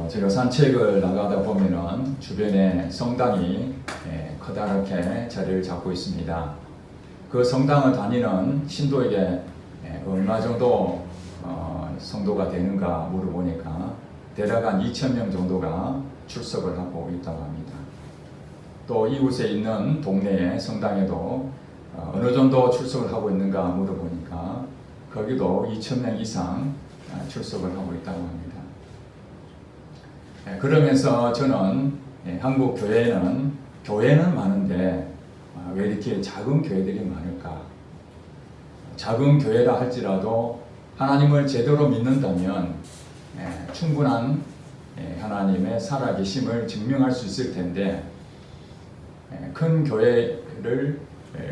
제가 산책을 나가다 보면은 주변에 성당이 커다랗게 자리를 잡고 있습니다. 그 성당을 다니는 신도에게 얼마 정도 성도가 되는가 물어보니까 대략 한 2,000명 정도가 출석을 하고 있다고 합니다. 또 이웃에 있는 동네의 성당에도 어느 정도 출석을 하고 있는가 물어보니까 거기도 2,000명 이상 출석을 하고 있다고 합니다. 그러면서 저는 한국 교회는 많은데 왜 이렇게 작은 교회들이 많을까? 작은 교회라 할지라도 하나님을 제대로 믿는다면 충분한 하나님의 살아계심을 증명할 수 있을 텐데 큰 교회를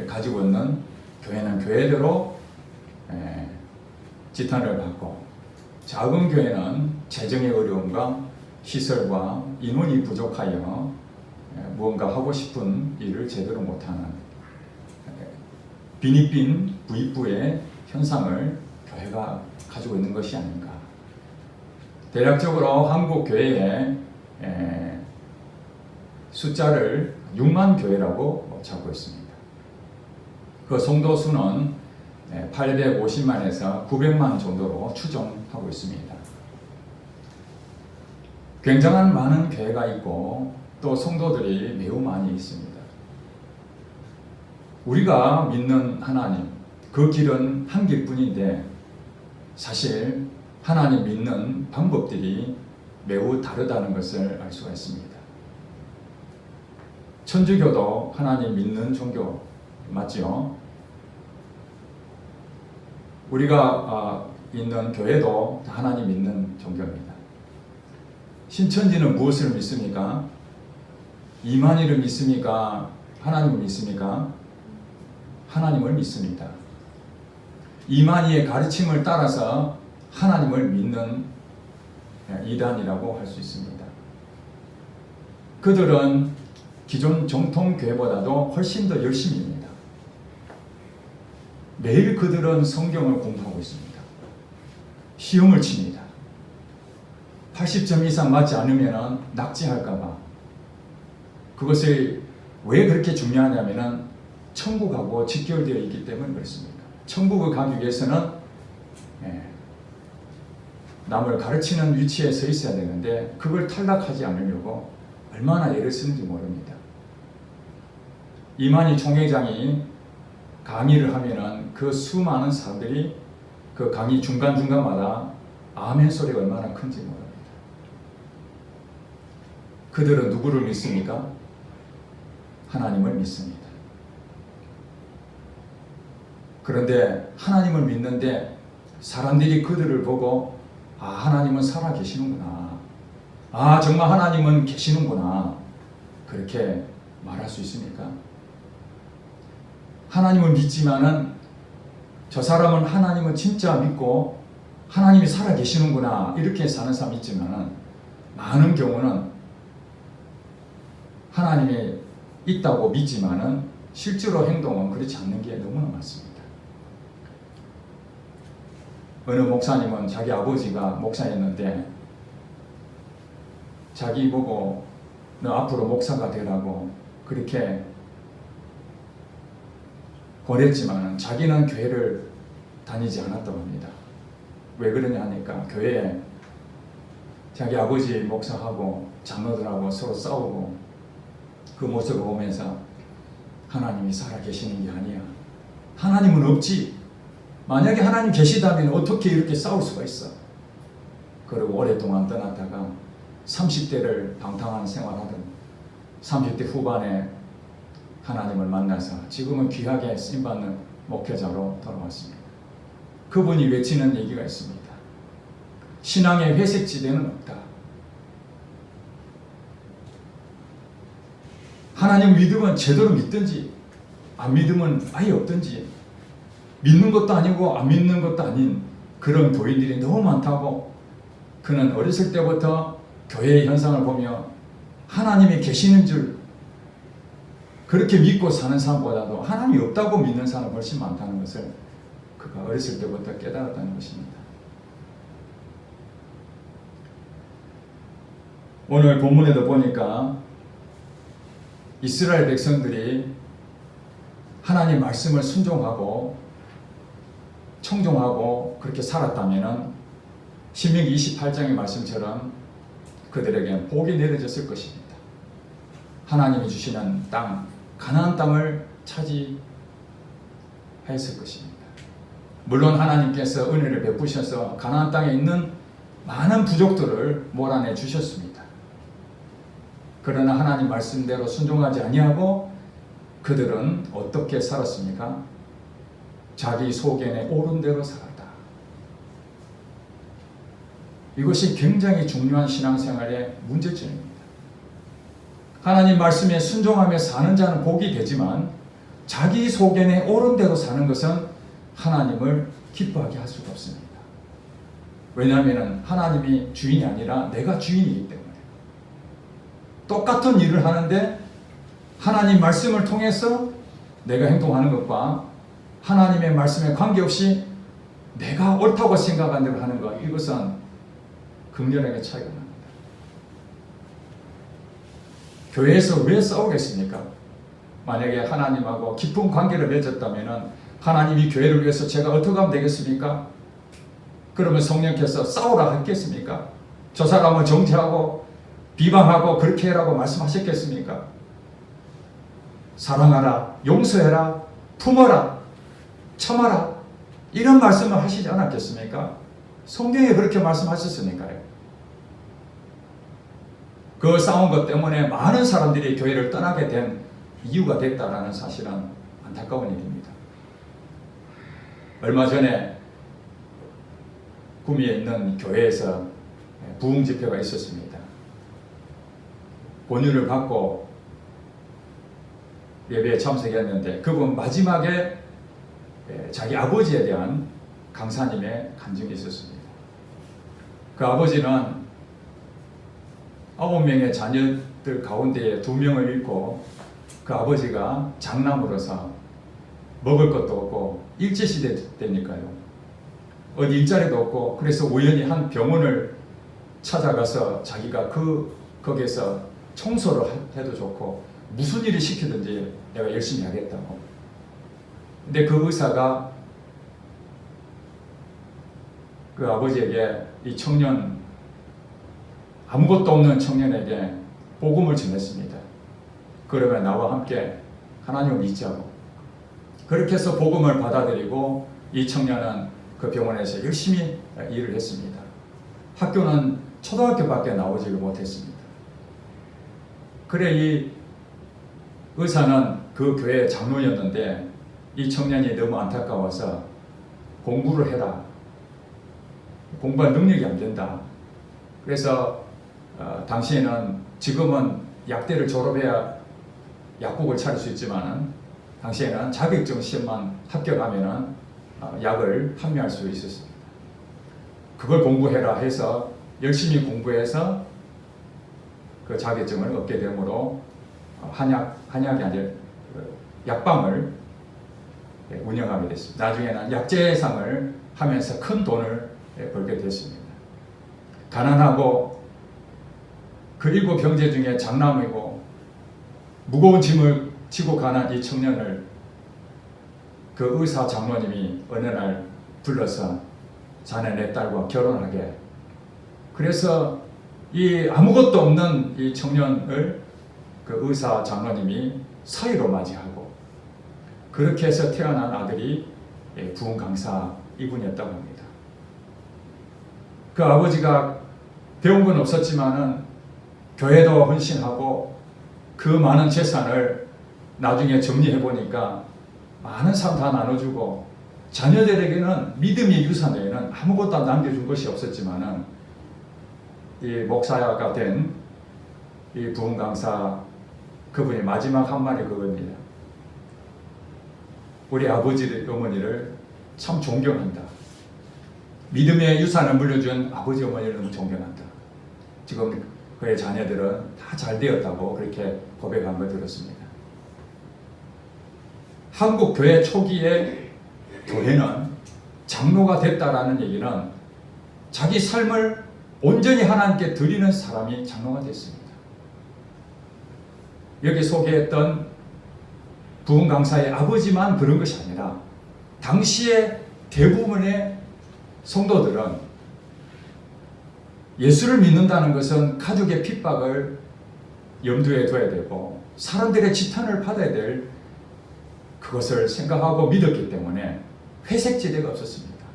가지고 있는 교회는 교회대로 지탄을 받고 작은 교회는 재정의 어려움과 시설과 인원이 부족하여 무언가 하고 싶은 일을 제대로 못하는 빈익빈 부익부의 현상을 교회가 가지고 있는 것이 아닌가. 대략적으로 한국 교회의 숫자를 6만 교회라고 잡고 있습니다. 그 성도 수는 850만에서 900만 정도로 추정하고 있습니다. 굉장한 많은 교회가 있고 또 성도들이 매우 많이 있습니다. 우리가 믿는 하나님, 그 길은 한 길뿐인데 사실 하나님 믿는 방법들이 매우 다르다는 것을 알 수가 있습니다. 천주교도 하나님 믿는 종교 맞죠? 우리가 있는 교회도 하나님 믿는 종교입니다. 신천지는 무엇을 믿습니까? 이만희를 믿습니까? 하나님을 믿습니까? 하나님을 믿습니다. 이만희의 가르침을 따라서 하나님을 믿는 이단이라고 할 수 있습니다. 그들은 기존 정통교회보다도 훨씬 더 열심히 합니다. 매일 그들은 성경을 공부하고 있습니다. 시험을 칩니다. 80점 이상 맞지 않으면 낙제할까봐. 그것을 왜 그렇게 중요하냐면 천국하고 직결되어 있기 때문에 그렇습니다. 천국을 가기 위해서는 남을 가르치는 위치에 서 있어야 되는데 그걸 탈락하지 않으려고 얼마나 애를 쓰는지 모릅니다. 이만희 총회장이 강의를 하면은 그 수많은 사람들이 그 강의 중간중간마다 아멘 소리가 얼마나 큰지 모릅니다. 그들은 누구를 믿습니까? 하나님을 믿습니다. 그런데 하나님을 믿는데 사람들이 그들을 보고 하나님은 살아 계시는구나. 정말 하나님은 계시는구나. 그렇게 말할 수 있습니까? 하나님을 믿지만은 저 사람은 하나님을 진짜 믿고 하나님이 살아 계시는구나. 이렇게 사는 사람이 있지만은 많은 경우는 하나님이 있다고 믿지만은 실제로 행동은 그렇지 않는 게 너무나 많습니다. 어느 목사님은 자기 아버지가 목사였는데 자기 보고 너 앞으로 목사가 되라고 그렇게 권했지만 자기는 교회를 다니지 않았다고 합니다. 왜 그러냐 하니까 교회에 자기 아버지 목사하고 장로들하고 서로 싸우고 그 모습을 보면서 하나님이 살아 계시는 게 아니야. 하나님은 없지. 만약에 하나님 계시다면 어떻게 이렇게 싸울 수가 있어. 그리고 오랫동안 떠났다가 30대를 방탕한 생활하던 30대 후반에 하나님을 만나서 지금은 귀하게 쓰임받는 목회자로 돌아왔습니다. 그분이 외치는 얘기가 있습니다. 신앙의 회색지대는 없다. 하나님 믿으면 제대로 믿든지 안 믿으면 아예 없든지 믿는 것도 아니고 안 믿는 것도 아닌 그런 교인들이 너무 많다고 그는 어렸을 때부터 교회의 현상을 보며 하나님이 계시는 줄 그렇게 믿고 사는 사람보다도 하나님이 없다고 믿는 사람이 훨씬 많다는 것을 그가 어렸을 때부터 깨달았다는 것입니다. 오늘 본문에도 보니까 이스라엘 백성들이 하나님 말씀을 순종하고 청종하고 그렇게 살았다면 신명기 28장의 말씀처럼 그들에게 복이 내려졌을 것입니다. 하나님이 주시는 땅, 가나안 땅을 차지했을 것입니다. 물론 하나님께서 은혜를 베푸셔서 가나안 땅에 있는 많은 부족들을 몰아내 주셨습니다. 그러나 하나님 말씀대로 순종하지 아니하고 그들은 어떻게 살았습니까? 자기 소견에 옳은 대로 살았다. 이것이 굉장히 중요한 신앙생활의 문제점입니다. 하나님 말씀에 순종하며 사는 자는 복이 되지만 자기 소견에 옳은 대로 사는 것은 하나님을 기뻐하게 할 수가 없습니다. 왜냐하면 하나님이 주인이 아니라 내가 주인이기 때문에 똑같은 일을 하는데 하나님 말씀을 통해서 내가 행동하는 것과 하나님의 말씀에 관계없이 내가 옳다고 생각한 대로 하는 것, 이것은 극렬하게 차이가 납니다. 교회에서 왜 싸우겠습니까? 만약에 하나님하고 깊은 관계를 맺었다면 하나님이 교회를 위해서 제가 어떻게 하면 되겠습니까? 그러면 성령께서 싸우라 했겠습니까? 저 사람을 정죄하고 비방하고 그렇게 해라고 말씀하셨겠습니까? 사랑하라, 용서해라, 품어라, 참아라, 이런 말씀을 하시지 않았겠습니까? 성경에 그렇게 말씀하셨으니까요. 그 싸운 것 때문에 많은 사람들이 교회를 떠나게 된 이유가 됐다라는 사실은 안타까운 일입니다. 얼마 전에 구미에 있는 교회에서 부흥 집회가 있었습니다. 권유를 받고 예배에 참석했는데 그분 마지막에 자기 아버지에 대한 강사님의 간증이 있었습니다. 그 아버지는 9명의 자녀들 가운데에 2명을 잃고 그 아버지가 장남으로서 먹을 것도 없고 일제시대 때니까요. 어디 일자리도 없고 그래서 우연히 한 병원을 찾아가서 자기가 거기에서 청소를 해도 좋고 무슨 일을 시키든지 내가 열심히 하겠다고. 근데 그 의사가 그 아버지에게 이 청년, 아무것도 없는 청년에게 복음을 전했습니다. 그러면 나와 함께 하나님을 믿자고. 그렇게 해서 복음을 받아들이고 이 청년은 그 병원에서 열심히 일을 했습니다. 학교는 초등학교밖에 나오지 못했습니다. 그래 이 의사는 그 교회 장로였는데 이 청년이 너무 안타까워서 공부를 해라. 공부할 능력이 안 된다. 그래서 당시에는 지금은 약대를 졸업해야 약국을 차릴 수 있지만 당시에는 자격증 시험만 합격하면 약을 판매할 수 있었습니다. 그걸 공부해라 해서 열심히 공부해서 그 자격증을 얻게 되므로 한약이 아니라 약방을 운영하게 됐습니다. 나중에는 약재상을 하면서 큰 돈을 벌게 됐습니다. 가난하고 그 7 형제 중에 장남이고 무거운 짐을 지고 가는 이 청년을 그 의사 장로님이 어느 날 불러서 자네 내 딸과 결혼하게. 그래서 이 아무것도 없는 이 청년을 그 의사 장로님이 사위로 맞이하고 그렇게 해서 태어난 아들이 부흥 강사 이분이었다고 합니다. 그 아버지가 배운 건 없었지만은 교회도 헌신하고 그 많은 재산을 나중에 정리해 보니까 많은 사람 다 나눠주고 자녀들에게는 믿음의 유산 외에는 아무것도 남겨준 것이 없었지만은 이 목사가 된 이 부흥 강사 그분이 마지막 한 말이 그겁니다. 우리 아버지 어머니를 참 존경한다. 믿음의 유산을 물려준 아버지 어머니를 너무 존경한다. 지금 그의 자녀들은 다 잘 되었다고 그렇게 고백한 걸 들었습니다. 한국 교회 초기에 교회는 장로가 됐다라는 얘기는 자기 삶을 온전히 하나님께 드리는 사람이 장로가 됐습니다. 여기 소개했던 부흥 강사의 아버지만 그런 것이 아니라 당시에 대부분의 성도들은 예수를 믿는다는 것은 가족의 핍박을 염두에 둬야 되고 사람들의 지탄을 받아야 될 그것을 생각하고 믿었기 때문에 회색지대가 없었습니다.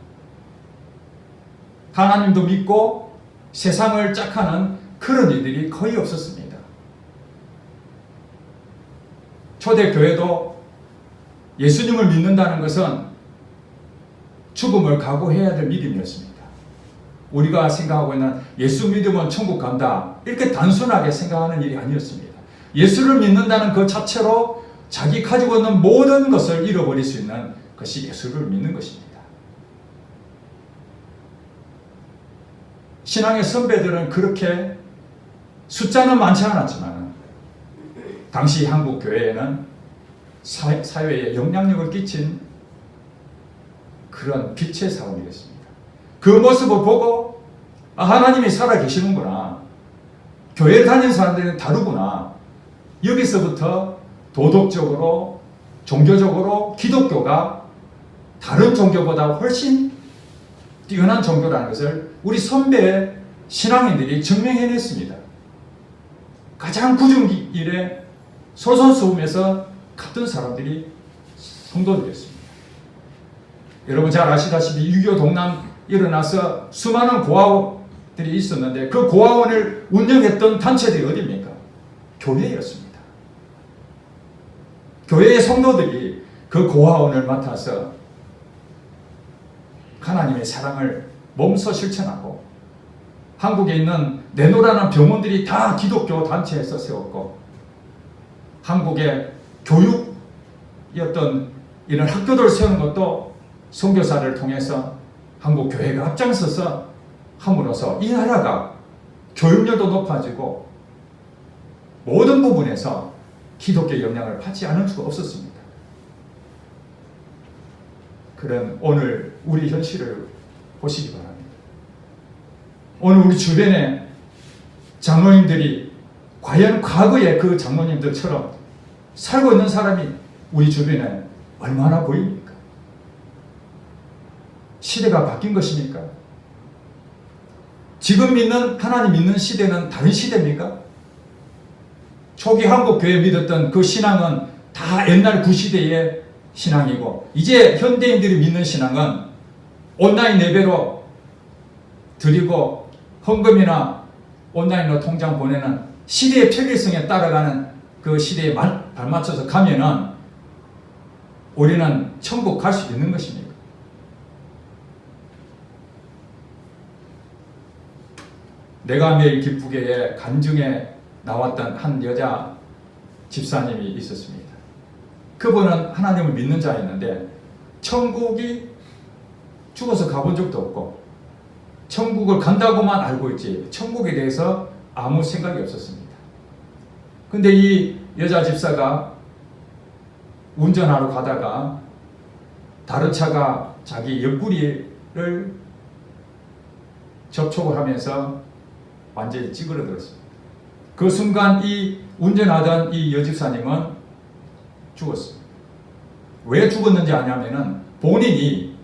하나님도 믿고 세상을 짝하는 그런 이들이 거의 없었습니다. 초대교회도 예수님을 믿는다는 것은 죽음을 각오해야 될 믿음이었습니다. 우리가 생각하고 있는 예수 믿으면 천국 간다, 이렇게 단순하게 생각하는 일이 아니었습니다. 예수를 믿는다는 그 자체로 자기 가지고 있는 모든 것을 잃어버릴 수 있는 것이 예수를 믿는 것입니다. 신앙의 선배들은 그렇게 숫자는 많지 않았지만 당시 한국 교회에는 사회에 영향력을 끼친 그런 빛의 사람이 됐습니다. 그 모습을 보고 하나님이 살아계시는구나, 교회를 다니는 사람들은 다르구나, 여기서부터 도덕적으로 종교적으로 기독교가 다른 종교보다 훨씬 뛰어난 종교라는 것을 우리 선배의 신앙인들이 증명해냈습니다. 가장 굳은 길에 솔선수범해서 갔던 사람들이 성도들이었습니다. 여러분 잘 아시다시피 6.25 동란 일어나서 수많은 고아원들이 있었는데 그 고아원을 운영했던 단체들이 어디입니까? 교회였습니다. 교회의 성도들이 그 고아원을 맡아서 하나님의 사랑을 몸소 실천하고, 한국에 있는 네노라는 병원들이 다 기독교 단체에서 세웠고, 한국의 교육이었던 이런 학교들을 세우는 것도 선교사를 통해서 한국 교회가 앞장서서 함으로써 이 나라가 교육열도 높아지고 모든 부분에서 기독교의 영향을 받지 않을 수가 없었습니다. 그런 오늘 우리 현실을 보시기 바랍니다. 오늘 우리 주변에 장로님들이 과연 과거의 그 장로님들처럼 살고 있는 사람이 우리 주변에 얼마나 보입니까? 시대가 바뀐 것입니까? 지금 믿는 하나님 믿는 시대는 다른 시대입니까? 초기 한국교회 믿었던 그 신앙은 다 옛날 구시대의 신앙이고, 이제 현대인들이 믿는 신앙은 온라인 예배로 드리고 헌금이나 온라인으로 통장 보내는 시대의 편리성에 따라가는 그 시대에 발맞춰서 가면은 우리는 천국 갈 수 있는 것입니까? 내가 매일 기쁘게에 간증에 나왔던 한 여자 집사님이 있었습니다. 그분은 하나님을 믿는 자였는데 천국이 죽어서 가본 적도 없고 천국을 간다고만 알고 있지 천국에 대해서 아무 생각이 없었습니다. 근데 이 여자 집사가 운전하러 가다가 다른 차가 자기 옆구리를 접촉을 하면서 완전히 찌그러들었습니다. 그 순간 이 운전하던 이 여집사님은 죽었습니다. 왜 죽었는지 아냐면은 본인이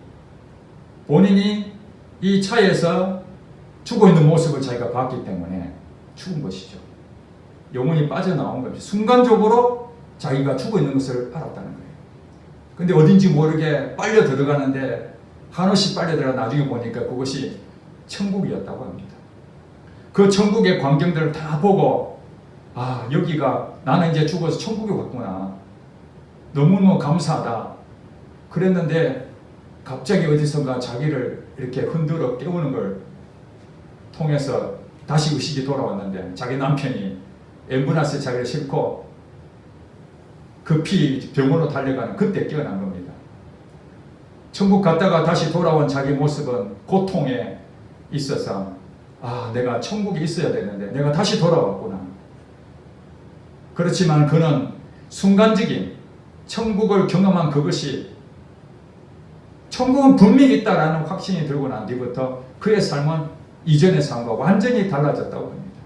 이 차에서 죽어 있는 모습을 자기가 봤기 때문에 죽은 것이죠. 영혼이 빠져나온 겁니다. 순간적으로 자기가 죽어 있는 것을 알았다는 거예요. 근데 어딘지 모르게 빨려 들어가는데 한없이 빨려 들어가 나중에 보니까 그것이 천국이었다고 합니다. 그 천국의 광경들을 다 보고 여기가 나는 이제 죽어서 천국에 왔구나. 너무너무 감사하다. 그랬는데 갑자기 어디선가 자기를 이렇게 흔들어 깨우는 걸 통해서 다시 의식이 돌아왔는데 자기 남편이 앰뷸런스에 자기를 싣고 급히 병원으로 달려가는 그때 깨어난 겁니다. 천국 갔다가 다시 돌아온 자기 모습은 고통에 있어서 내가 천국에 있어야 되는데 내가 다시 돌아왔구나. 그렇지만 그는 순간적인 천국을 경험한 그것이 천국은 분명히 있다라는 확신이 들고 난 뒤부터 그의 삶은 이전의 삶과 완전히 달라졌다고 합니다.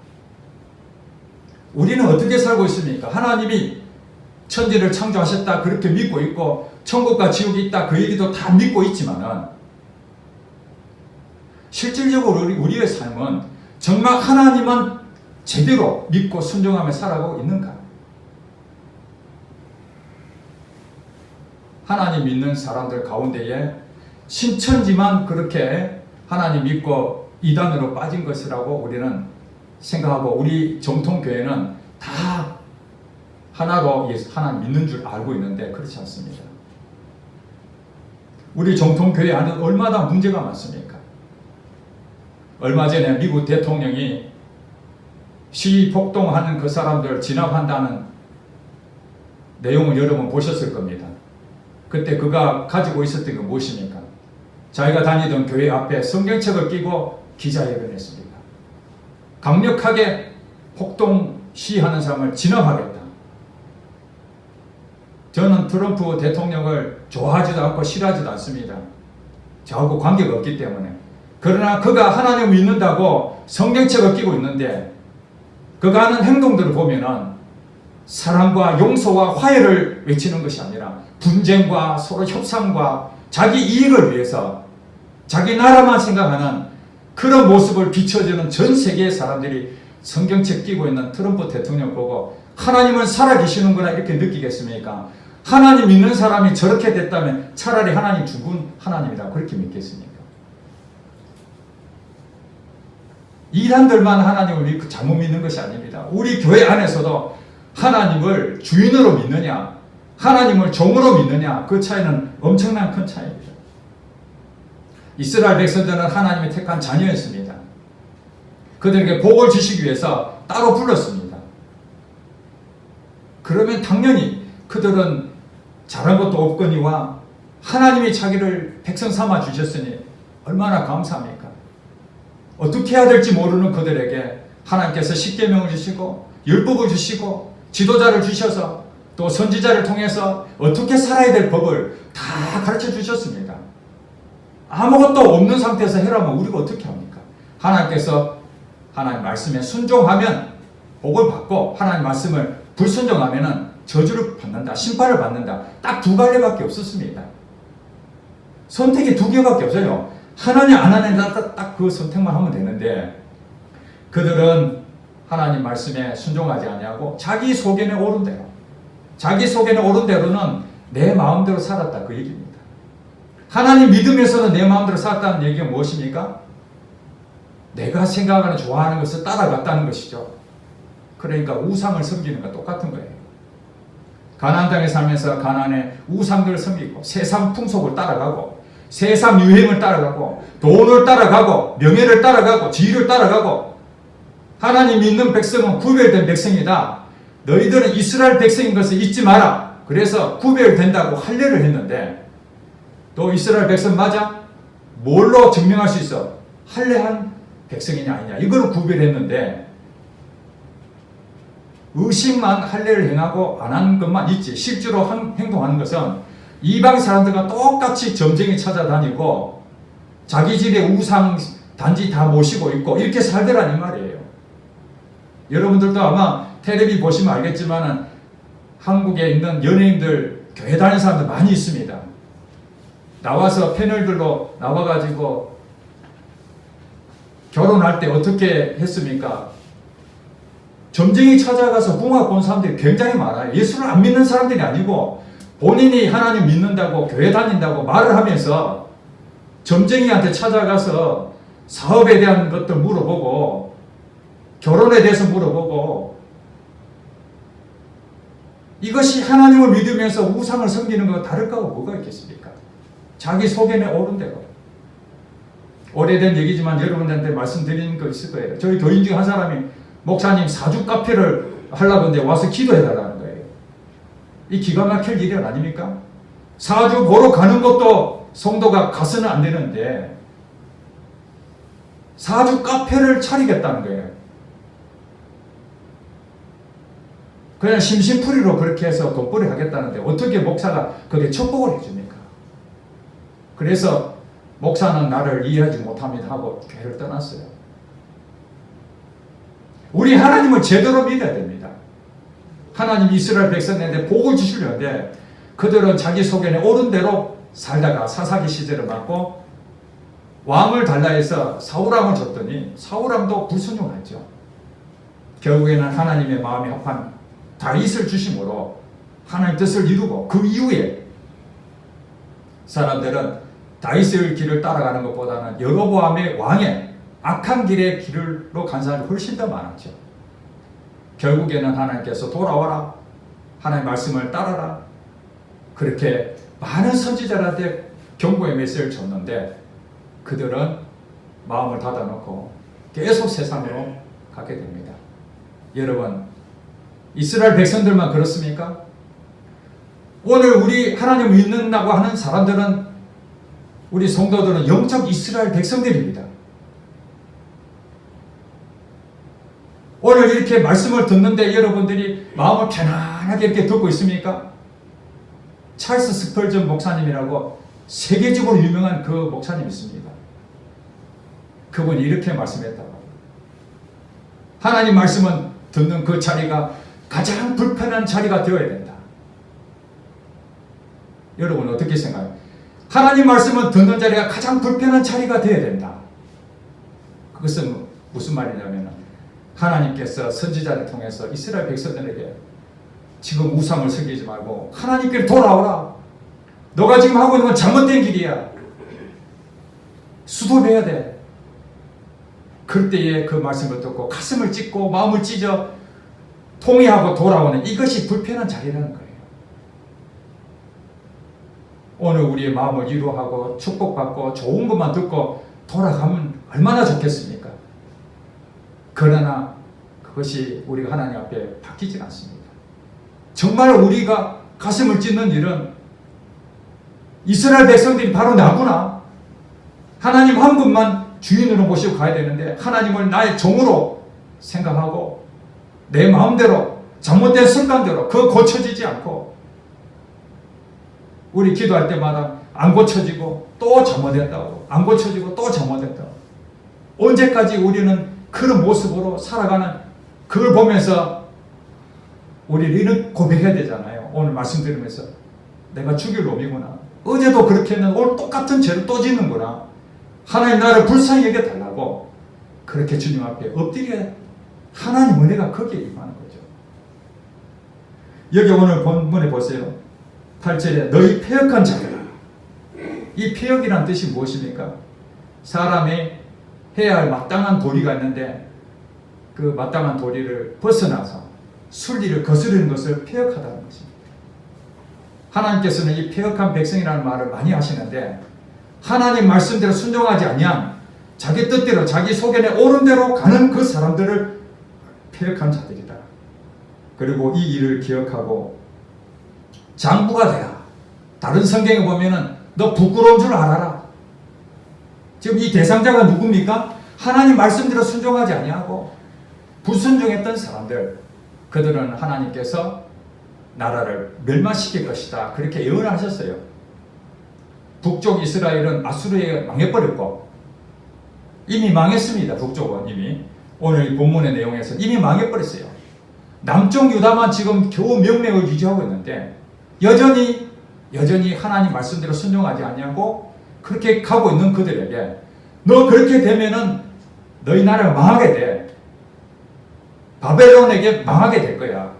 우리는 어떻게 살고 있습니까? 하나님이 천지를 창조하셨다 그렇게 믿고 있고 천국과 지옥이 있다 그 얘기도 다 믿고 있지만은 실질적으로 우리의 삶은 정말 하나님만 제대로 믿고 순종하며 살아가고 있는가? 하나님 믿는 사람들 가운데에 신천지만 그렇게 하나님 믿고 이단으로 빠진 것이라고 우리는 생각하고 우리 정통교회는 다 하나로 하나님 믿는 줄 알고 있는데 그렇지 않습니다. 우리 정통교회 안에 얼마나 문제가 많습니까? 얼마 전에 미국 대통령이 시위폭동하는 그 사람들 진압한다는 내용을 여러분 보셨을 겁니다. 그때 그가 가지고 있었던 게 무엇입니까? 자기가 다니던 교회 앞에 성경책을 끼고 기자회견을 했습니다. 강력하게 폭동 시위하는 사람을 진압하겠다. 저는 트럼프 대통령을 좋아하지도 않고 싫어하지도 않습니다. 저하고 관계가 없기 때문에. 그러나 그가 하나님을 믿는다고 성경책을 끼고 있는데 그가 하는 행동들을 보면은 사랑과 용서와 화해를 외치는 것이 아니라 분쟁과 서로 협상과 자기 이익을 위해서 자기 나라만 생각하는 그런 모습을 비춰주는 전 세계의 사람들이 성경책 끼고 있는 트럼프 대통령 보고 하나님은 살아계시는구나 이렇게 느끼겠습니까? 하나님 믿는 사람이 저렇게 됐다면 차라리 하나님 죽은 하나님이다 그렇게 믿겠습니까? 이단들만 하나님을 믿고 잘못 믿는 것이 아닙니다. 우리 교회 안에서도 하나님을 주인으로 믿느냐 하나님을 종으로 믿느냐 그 차이는 엄청난 큰 차이입니다. 이스라엘 백성들은 하나님의 택한 자녀였습니다. 그들에게 복을 주시기 위해서 따로 불렀습니다. 그러면 당연히 그들은 잘한 것도 없거니와 하나님이 자기를 백성 삼아 주셨으니 얼마나 감사합니까? 어떻게 해야 될지 모르는 그들에게 하나님께서 십계명을 주시고 율법을 주시고 지도자를 주셔서 또 선지자를 통해서 어떻게 살아야 될 법을 다 가르쳐 주셨습니다. 아무것도 없는 상태에서 해라면 우리가 어떻게 합니까? 하나님께서 하나님 말씀에 순종하면 복을 받고 하나님 말씀을 불순종하면 저주를 받는다, 심판을 받는다. 딱 두 갈래밖에 없었습니다. 선택이 두 개밖에 없어요. 하나님 안 하는 딱 그 선택만 하면 되는데 그들은 하나님 말씀에 순종하지 아니하고 자기 속에는 옳은 대로 자기 속에는 옳은 대로는 내 마음대로 살았다 그 얘기입니다. 하나님 믿음에서는 내 마음대로 살았다는 얘기가 무엇입니까? 내가 생각하는 좋아하는 것을 따라갔다는 것이죠. 그러니까 우상을 섬기는 것 똑같은 거예요. 가나안 땅에 살면서 가나안의 우상들을 섬기고 세상 풍속을 따라가고 세상 유행을 따라가고 돈을 따라가고 명예를 따라가고 지위를 따라가고 하나님 믿는 백성은 구별된 백성이다. 너희들은 이스라엘 백성인 것을 잊지 마라. 그래서 구별된다고 할례를 했는데 또 이스라엘 백성 맞아? 뭘로 증명할 수 있어? 할례한 백성이냐 아니냐 이거를 구별했는데 의식만 할례를 행하고 안 하는 것만 있지 실제로 행동하는 것은 이방 사람들과 똑같이 점쟁이 찾아다니고 자기 집에 우상 단지 다 모시고 있고 이렇게 살더라는 말이에요. 여러분들도 아마 텔레비 보시면 알겠지만 한국에 있는 연예인들 교회 다니는 사람들 많이 있습니다. 나와서 패널들로 나와가지고 결혼할 때 어떻게 했습니까? 점쟁이 찾아가서 궁합 본 사람들이 굉장히 많아요. 예수를 안 믿는 사람들이 아니고 본인이 하나님 믿는다고 교회 다닌다고 말을 하면서 점쟁이한테 찾아가서 사업에 대한 것들 물어보고 결혼에 대해서 물어보고 이것이 하나님을 믿으면서 우상을 섬기는 것과 다를까 뭐가 있겠습니까? 자기 속에는 옳은 대로. 오래된 얘기지만 여러분들한테 말씀드리는 거 있을 거예요. 저희 교인 중 한 사람이 목사님 사주 카페를 하려고 하는데 와서 기도해달라는 거예요. 이 기가 막힐 일이 아닙니까? 사주 보러 가는 것도 성도가 가서는 안 되는데 사주 카페를 차리겠다는 거예요. 그냥 심심풀이로 그렇게 해서 돈벌이 하겠다는데 어떻게 목사가 그게 축복을 해줍니까? 그래서 목사는 나를 이해하지 못합니다 하고 교회를 떠났어요. 우리 하나님을 제대로 믿어야 됩니다. 하나님 이스라엘 백성들한테 복을 주시려는데 그들은 자기 속에는 옳은 대로 살다가 사사기 시대를 맞고 왕을 달라 해서 사울왕을 줬더니 사울왕도 불순종했죠. 결국에는 하나님의 마음이 합한 다윗을 주심으로 하나님 뜻을 이루고 그 이후에 사람들은 다윗의 길을 따라가는 것보다는 여로보암의 왕의 악한 길의 길로 간 사람이 훨씬 더 많았죠. 결국에는 하나님께서 돌아와라, 하나님의 말씀을 따라라, 그렇게 많은 선지자들한테 경고의 메시지를 줬는데 그들은 마음을 닫아놓고 계속 세상으로 가게 됩니다. 여러분, 이스라엘 백성들만 그렇습니까? 오늘 우리 하나님을 믿는다고 하는 사람들은, 우리 성도들은 영적 이스라엘 백성들입니다. 오늘 이렇게 말씀을 듣는데 여러분들이 마음을 편안하게 이렇게 듣고 있습니까? 찰스 스펄전 목사님이라고 세계적으로 유명한 그 목사님이 있습니다. 그분이 이렇게 말씀했다고. 하나님 말씀은 듣는 그 자리가 가장 불편한 자리가 되어야 된다. 여러분 어떻게 생각해요? 하나님 말씀은 듣는 자리가 가장 불편한 자리가 되어야 된다. 그것은 무슨 말이냐면 하나님께서 선지자를 통해서 이스라엘 백성들에게 지금 우상을 섬기지 말고 하나님께 돌아오라. 너가 지금 하고 있는 건 잘못된 길이야. 수도해야 돼. 그때에 그 말씀을 듣고 가슴을 찢고 마음을 찢어 통회하고 돌아오는 이것이 불편한 자리라는 거예요. 오늘 우리의 마음을 위로하고 축복받고 좋은 것만 듣고 돌아가면 얼마나 좋겠습니까? 그러나 그것이 우리가 하나님 앞에 바뀌지 않습니다. 정말 우리가 가슴을 찢는 일은 이스라엘 백성들이 바로 나구나. 하나님 한 분만 주인으로 모시고 가야 되는데 하나님을 나의 종으로 생각하고 내 마음대로 잘못된 습관대로 그거 고쳐지지 않고 우리 기도할 때마다 안 고쳐지고 또 잘못했다고, 안 고쳐지고 또 잘못했다고. 언제까지 우리는 그런 모습으로 살아가는, 그걸 보면서 우리는 이런 고백해야 되잖아요. 오늘 말씀 들으면서 내가 죽일 놈이구나. 어제도 그렇게 했는데 오늘 똑같은 죄를 또 짓는구나. 하나님 나를 불쌍히 여겨달라고 그렇게 주님 앞에 엎드려 하나님 은혜가 거기에 임하는 거죠. 여기 오늘 본문에 보세요. 8절에 너희 패역한 자들아. 이 패역이란 뜻이 무엇입니까? 사람이 해야 할 마땅한 도리가 있는데 그 마땅한 도리를 벗어나서 순리를 거스르는 것을 패역하다는 것입니다. 하나님께서는 이 패역한 백성이라는 말을 많이 하시는데 하나님 말씀대로 순종하지 아니한 자기 뜻대로 자기 속에 옳은 대로 가는 그 사람들을 패역한 자들이다. 그리고 이 일을 기억하고 장부가 되라. 다른 성경에 보면은 너 부끄러운 줄 알아라. 지금 이 대상자가 누굽니까? 하나님 말씀대로 순종하지 아니하고 불순종했던 사람들. 그들은 하나님께서 나라를 멸망시킬 것이다. 그렇게 예언을 하셨어요. 북쪽 이스라엘은 아수르에 망해버렸고 이미 망했습니다. 북쪽은 이미 오늘 본문의 내용에서 이미 망해버렸어요. 남쪽 유다만 지금 겨우 명맥을 유지하고 있는데 여전히 하나님 말씀대로 순종하지 아니하고 그렇게 가고 있는 그들에게 너 그렇게 되면은 너희 나라가 망하게 돼. 바벨론에게 망하게 될 거야.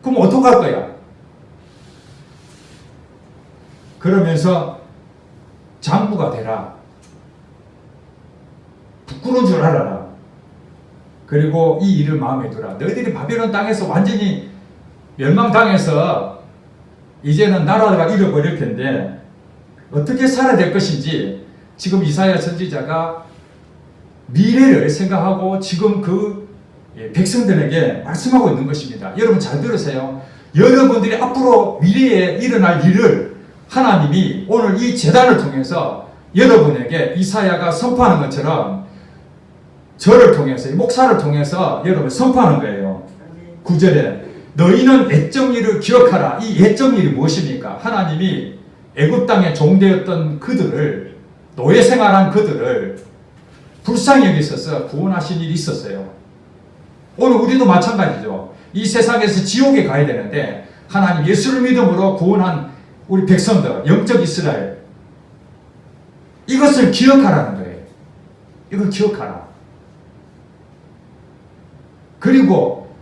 그럼 어떡할 거야? 그러면서 장부가 되라. 부끄러운 줄 알아라. 그리고 이 일을 마음에 두라. 너희들이 바벨론 땅에서 완전히 멸망당해서 이제는 나라가 잃어버릴 텐데 어떻게 살아야 될 것인지 지금 이사야 선지자가 미래를 생각하고 지금 그 백성들에게 말씀하고 있는 것입니다. 여러분 잘 들으세요. 여러분들이 앞으로 미래에 일어날 일을 하나님이 오늘 이 제단을 통해서 여러분에게 이사야가 선포하는 것처럼 저를 통해서, 목사를 통해서 여러분 선포하는 거예요. 9절에 너희는 애적 일을 기억하라. 이 애적 일이 무엇입니까? 하나님이 애굽 땅에 종되었던 그들을, 노예 생활한 그들을 불쌍히 여기셔서 구원하신 일이 있었어요. 오늘 우리도 마찬가지죠. 이 세상에서 지옥에 가야 되는데 하나님 예수를 믿음으로 구원한 우리 백성들, 영적 이스라엘, 이것을 기억하라는 거예요. 이걸 기억하라. 그리고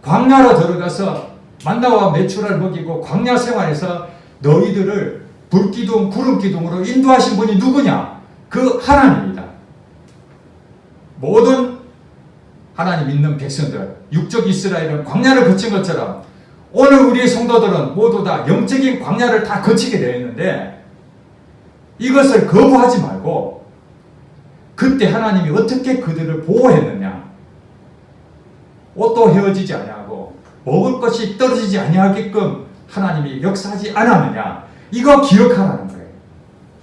광야로 들어가서 만나와 메추라를 먹이고 광야 생활에서 너희들을 불기둥, 구름기둥으로 인도하신 분이 누구냐? 그 하나님입니다. 모든 하나님 믿는 백성들, 육적 이스라엘은 광야를 거친 것처럼 오늘 우리의 성도들은 모두 다 영적인 광야를 다 거치게 되어 있는데 이것을 거부하지 말고 그때 하나님이 어떻게 그들을 보호했느냐? 옷도 헤어지지 아니하고 먹을 것이 떨어지지 아니하게끔 하나님이 역사하지 않았느냐? 이거 기억하라는 거예요.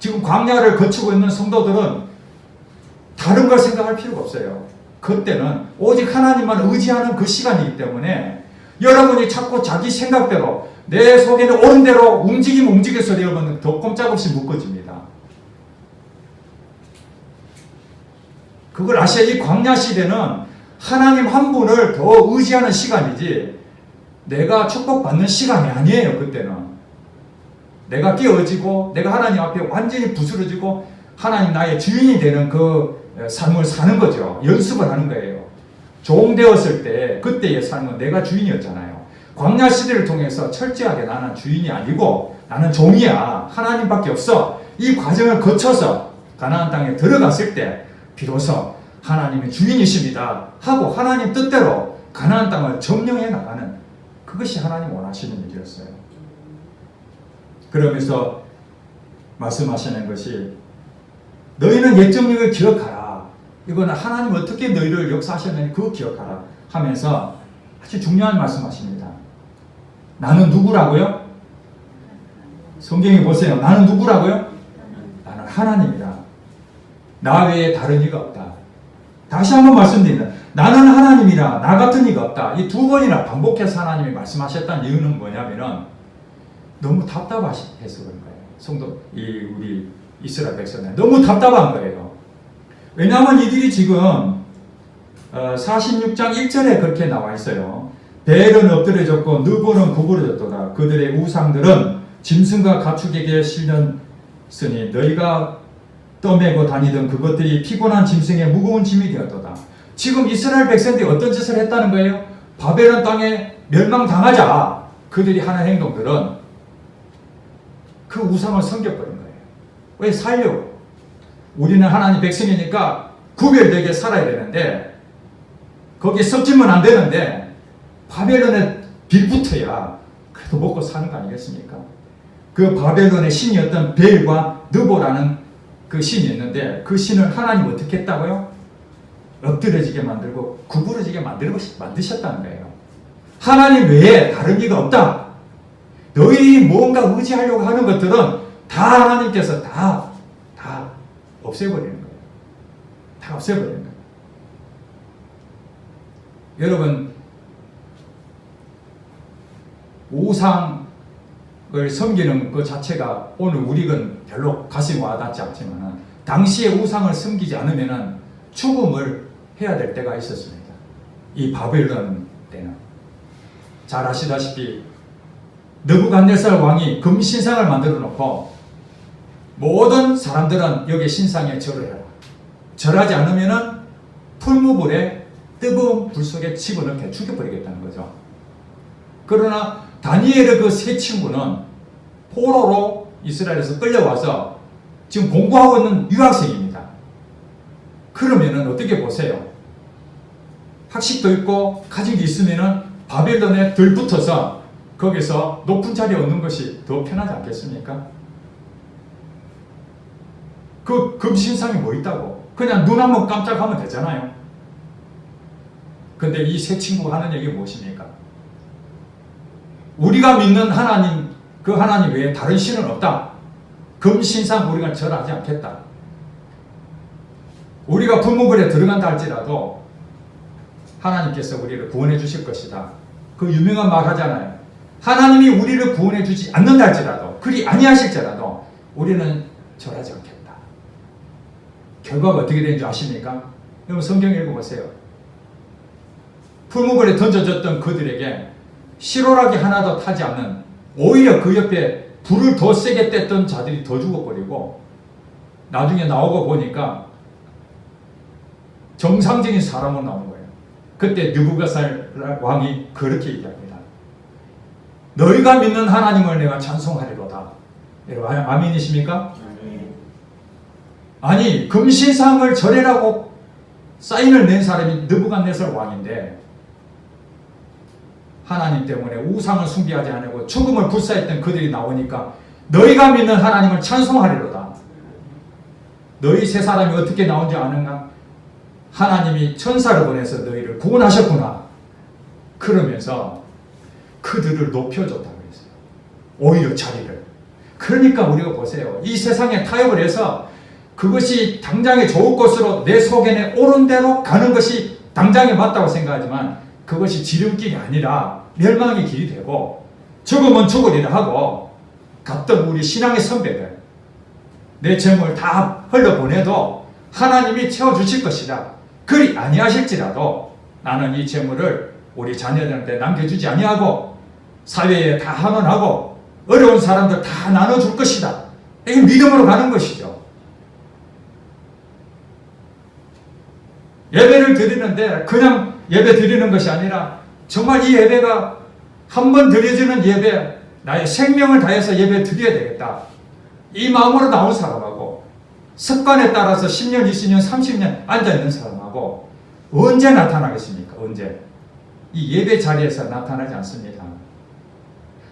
지금 광야를 거치고 있는 성도들은 다른 걸 생각할 필요가 없어요. 그때는 오직 하나님만 의지하는 그 시간이기 때문에 여러분이 자꾸 자기 생각대로 내 속에는 옳은 대로 움직여서 여러분은 더 꼼짝없이 묶어집니다. 그걸 아셔야 이 광야 시대는 하나님 한 분을 더 의지하는 시간이지 내가 축복받는 시간이 아니에요. 그때는 내가 깨어지고 내가 하나님 앞에 완전히 부스러지고 하나님 나의 주인이 되는 그 삶을 사는 거죠. 연습을 하는 거예요. 종 되었을 때 그때의 삶은 내가 주인이었잖아요. 광야 시대를 통해서 철저하게 나는 주인이 아니고 나는 종이야. 하나님밖에 없어. 이 과정을 거쳐서 가나안 땅에 들어갔을 때 비로소 하나님의 주인이십니다 하고 하나님 뜻대로 가나안 땅을 점령해 나가는 그것이 하나님 원하시는 일이었어요. 그러면서 말씀하시는 것이 너희는 옛 정력을 기억하라. 이거는 하나님 어떻게 너희를 역사하셨는지 그거 기억하라 하면서 아주 중요한 말씀하십니다. 나는 누구라고요? 성경에 보세요. 나는 누구라고요? 나는 하나님이다. 나 외에 다른 이가 없다. 다시 한번 말씀드립니다. 나는 하나님이라 나 같은 이가 없다. 이 두 번이나 반복해서 하나님이 말씀하셨다는 이유는 뭐냐면은 너무 답답해서 그런 거예요. 성도, 우리 이스라엘 백성들 너무 답답한 거예요. 왜냐하면 이들이 지금 46장 1절에 그렇게 나와 있어요. 벨은 엎드려졌고 느보는 구부러졌도다. 그들의 우상들은 짐승과 가축에게 실렸으니 너희가 떠매고 다니던 그것들이 피곤한 짐승의 무거운 짐이 되었도다. 지금 이스라엘 백성들이 어떤 짓을 했다는 거예요? 바벨론 땅에 멸망당하자 그들이 하는 행동들은 그 우상을 섬겨버린 거예요. 왜? 살려고. 우리는 하나님 백성이니까 구별되게 살아야 되는데 거기에 섞이면 안 되는데 바벨론에 빌붙어야 그래도 먹고 사는 거 아니겠습니까? 그 바벨론의 신이었던 벨과 느보라는 그 신이 있는데 그 신을 하나님 어떻게 했다고요? 엎드려지게 만들고 구부러지게 만드셨다는 거예요. 하나님 외에 다른 이가 없다. 너희 뭔가 의지하려고 하는 것들은 다 하나님께서 다 없애버리는 거예요. 다 없애버리는 거예요. 여러분, 우상을 섬기는 그 자체가 오늘 우리는 별로 가슴이 와닿지 않지만 당시에 우상을 섬기지 않으면 죽음을 해야 될 때가 있었습니다. 이 바벨론 때는. 잘 아시다시피 느부갓네살 왕이 금신상을 만들어 놓고 모든 사람들은 여기 신상에 절을 해라. 절하지 않으면 풀무불에 뜨거운 불 속에 집어넣게 죽여버리겠다는 거죠. 그러나 다니엘의 그 세 친구는 포로로 이스라엘에서 끌려와서 지금 공부하고 있는 유학생입니다. 그러면은 어떻게 보세요? 학식도 있고 가진 게 있으면은 바벨론에 들붙어서 거기서 높은 자리에 얻는 것이 더 편하지 않겠습니까? 그 금신상이 뭐 있다고? 그냥 눈 한번 깜짝하면 되잖아요. 근데 이 세 친구가 하는 얘기가 무엇입니까? 우리가 믿는 하나님, 그 하나님 외에 다른 신은 없다. 금신상 우리가 절하지 않겠다. 우리가 불무불에 들어간다 할지라도 하나님께서 우리를 구원해 주실 것이다. 그 유명한 말 하잖아요. 하나님이 우리를 구원해 주지 않는다 할지라도, 그리 아니하실지라도 우리는 절하지 않겠다. 결과가 어떻게 되는 줄 아십니까? 여러분 성경 읽어보세요. 풀무불에 던져졌던 그들에게 실오라기 하나도 타지 않는, 오히려 그 옆에 불을 더 세게 뗐던 자들이 더 죽어버리고, 나중에 나오고 보니까 정상적인 사람으로 나오는 거예요. 그때 느부갓살 왕이 그렇게 얘기합니다. 너희가 믿는 하나님을 내가 찬송하리로다. 여러분 아멘이십니까? 아니 금신상을 절해라고 사인을 낸 사람이 느부갓네살 왕인데, 하나님 때문에 우상을 숭배하지 않고 죽음을 불사했던 그들이 나오니까 너희가 믿는 하나님을 찬송하리로다. 너희 세 사람이 어떻게 나온지 아는가? 하나님이 천사를 보내서 너희를 구원하셨구나. 그러면서 그들을 높여줬다고 했어요. 오히려 자리를. 그러니까 우리가 보세요. 이 세상에 타협을 해서 그것이 당장에 좋을 것으로 내 속에 옳은 대로 가는 것이 당장에 맞다고 생각하지만, 그것이 지름길이 아니라 멸망의 길이 되고 죽으면 죽으리라 하고 갔던 우리 신앙의 선배들, 내 재물 다 흘려보내도 하나님이 채워주실 것이다. 그리 아니하실지라도 나는 이 재물을 우리 자녀들한테 남겨주지 아니하고 사회에 다 환원하고 어려운 사람들 다 나눠줄 것이다. 이게 믿음으로 가는 것이죠. 예배를 드리는데 그냥 예배 드리는 것이 아니라 정말 이 예배가 한 번 드려지는 예배, 나의 생명을 다해서 예배 드려야 되겠다. 이 마음으로 나온 사람하고 습관에 따라서 10년, 20년, 30년 앉아있는 사람하고 언제 나타나겠습니까? 언제? 이 예배 자리에서 나타나지 않습니다.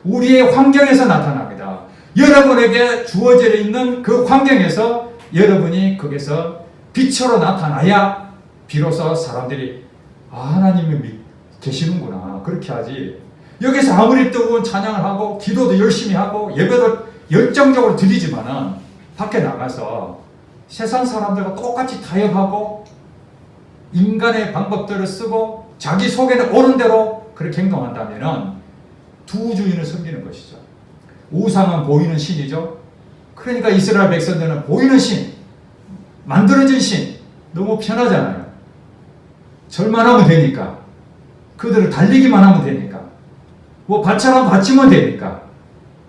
우리의 환경에서 나타납니다. 여러분에게 주어져 있는 그 환경에서 여러분이 거기서 빛으로 나타나야 비로소 사람들이 하나님이 계시는구나 그렇게 하지, 여기서 아무리 뜨거운 찬양을 하고 기도도 열심히 하고 예배도 열정적으로 드리지만은 밖에 나가서 세상 사람들과 똑같이 타협하고 인간의 방법들을 쓰고 자기 속에는 옳은 대로 그렇게 행동한다면은 두 주인을 섬기는 것이죠. 우상은 보이는 신이죠. 그러니까 이스라엘 백성들은 보이는 신, 만들어진 신, 너무 편하잖아요. 절만 하면 되니까, 그들을 달리기만 하면 되니까, 뭐 밭처럼 바치면 되니까,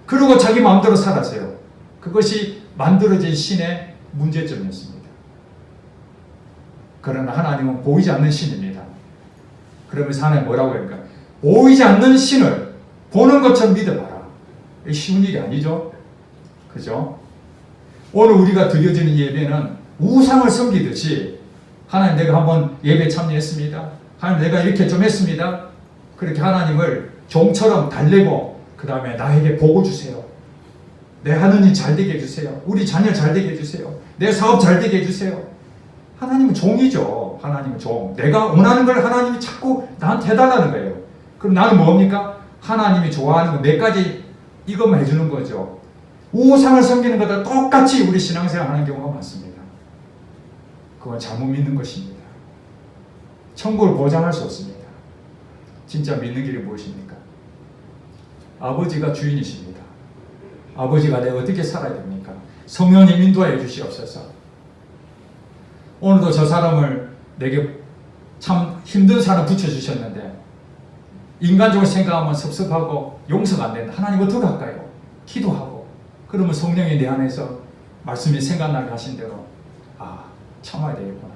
그리고 자기 마음대로 살았어요. 그것이 만들어진 신의 문제점이었습니다. 그러나 하나님은 보이지 않는 신입니다. 그러면서 하나님 뭐라고 합니까? 보이지 않는 신을 보는 것처럼 믿어봐라. 쉬운 일이 아니죠. 그죠? 오늘 우리가 드려지는 예배는 우상을 섬기듯이, 하나님 내가 한번 예배 참여했습니다. 하나님 내가 이렇게 좀 했습니다. 그렇게 하나님을 종처럼 달래고 그 다음에 나에게 복을 주세요. 내 하는 일 잘 되게 해주세요. 우리 자녀 잘 되게 해주세요. 내 사업 잘 되게 해주세요. 하나님은 종이죠. 하나님은 종. 내가 원하는 걸 하나님이 자꾸 나한테 해달라는 거예요. 그럼 나는 뭡니까? 하나님이 좋아하는 거 몇 가지 이것만 해주는 거죠. 우상을 섬기는 것과 똑같이 우리 신앙생활 하는 경우가 많습니다. 그건 잘못 믿는 것입니다. 천국을 보장할 수 없습니다. 진짜 믿는 길이 무엇입니까? 아버지가 주인이십니다. 아버지가 내가 어떻게 살아야 됩니까? 성령님 인도하여 주시옵소서. 오늘도 저 사람을 내게 참 힘든 사람 붙여주셨는데 인간적으로 생각하면 섭섭하고 용서가 안 된다. 하나님 어떻게 할까요? 기도하고 그러면 성령이 내 안에서 말씀이 생각나게 하신 대로 참아야 되겠구나.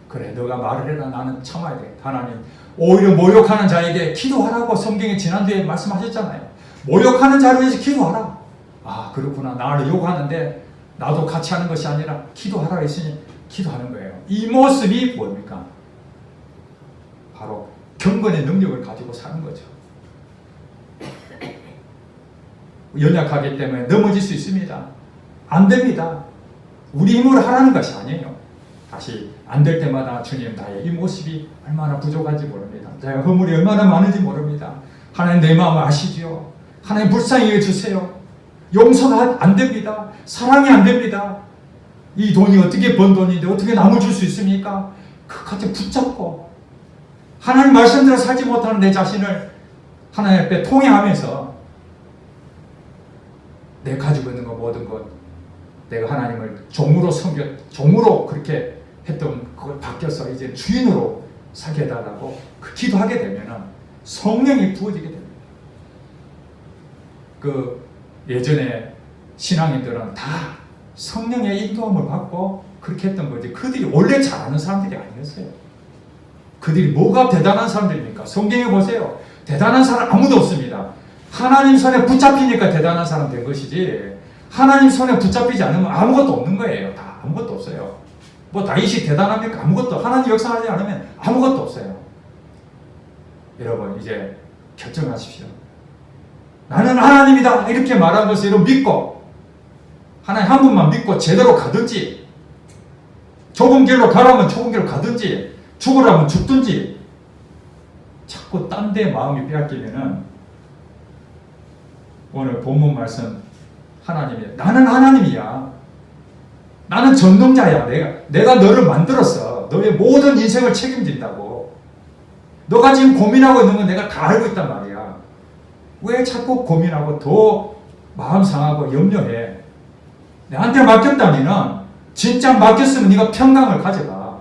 그래 너가 말을 해라. 나는 참아야 되겠다. 하나님 오히려 모욕하는 자에게 기도하라고 성경에 지난주에 말씀하셨잖아요. 모욕하는 자를 위해서 기도하라. 그렇구나. 나를 욕하는데 나도 같이 하는 것이 아니라 기도하라 했으니 기도하는 거예요. 이 모습이 뭡니까? 바로 경건의 능력을 가지고 사는 거죠. 연약하기 때문에 넘어질 수 있습니다. 안 됩니다. 우리 힘으로 하라는 것이 아니에요. 다시 안 될 때마다 주님 나의 이 모습이 얼마나 부족한지 모릅니다. 내가 허물이 얼마나 많은지 모릅니다. 하나님 내 마음을 아시지요. 하나님 불쌍히 여겨주세요. 용서가 안 됩니다. 사랑이 안 됩니다. 이 돈이 어떻게 번 돈인데 어떻게 남을 줄 수 있습니까? 그까지 붙잡고 하나님 말씀대로 살지 못하는 내 자신을 하나님 앞에 통회하면서 내 가지고 있는 것 모든 것 내가 하나님을 종으로 그렇게 했던 그걸 바뀌어서 이제 주인으로 살게 해달라고 그 기도하게 되면은 성령이 부어지게 됩니다. 그 예전에 신앙인들은 다 성령의 인도함을 받고 그렇게 했던 거지 그들이 원래 잘하는 사람들이 아니었어요. 그들이 뭐가 대단한 사람들입니까? 성경에 보세요. 대단한 사람 아무도 없습니다. 하나님 손에 붙잡히니까 대단한 사람 된 것이지 하나님 손에 붙잡히지 않으면 아무것도 없는 거예요. 다 아무것도 없어요. 뭐 다윗이 대단합니까? 아무것도. 하나님 역사하지 않으면 아무것도 없어요. 여러분 이제 결정하십시오. 나는 하나님이다 이렇게 말한 것을 여러분 믿고 하나님 한 분만 믿고 제대로 가든지 좁은 길로 가라면 좁은 길로 가든지 죽으라면 죽든지 자꾸 딴 데 마음이 빼앗기면은 오늘 본문 말씀 하나님이 나는 하나님이야. 나는 전능자야. 내가 너를 만들었어. 너의 모든 인생을 책임진다고. 너가 지금 고민하고 있는 건 내가 다 알고 있단 말이야. 왜 자꾸 고민하고 더 마음 상하고 염려해? 내한테 맡겼다니는 진짜 맡겼으면 네가 평강을 가져가.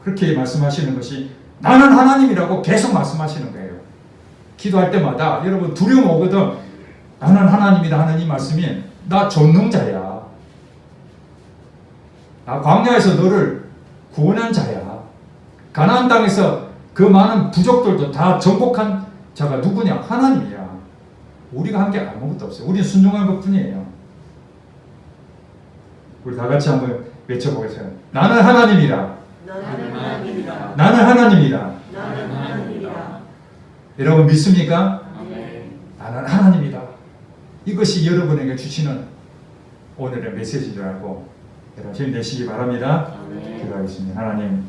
그렇게 말씀하시는 것이 나는 하나님이라고 계속 말씀하시는 거예요. 기도할 때마다 여러분 두려움 오거든. 나는 하나님이다 하는 이 말씀이 나 전능자야. 나 광야에서 너를 구원한 자야. 가나안 땅에서 그 많은 부족들도 다 정복한 자가 누구냐? 하나님이야. 우리가 한 게 아무것도 없어요. 우리는 순종한 것뿐이에요. 우리 다 같이 한번 외쳐보겠습니다. 나는 하나님이라. 나는 하나님이다. 나는 하나님이다. 나는 하나님이다. 여러분 믿습니까? 아멘. 나는 하나님이다. 이것이 여러분에게 주시는 오늘의 메시지를 알고 여러분 힘내시기 바랍니다. 아멘. 기도하겠습니다. 하나님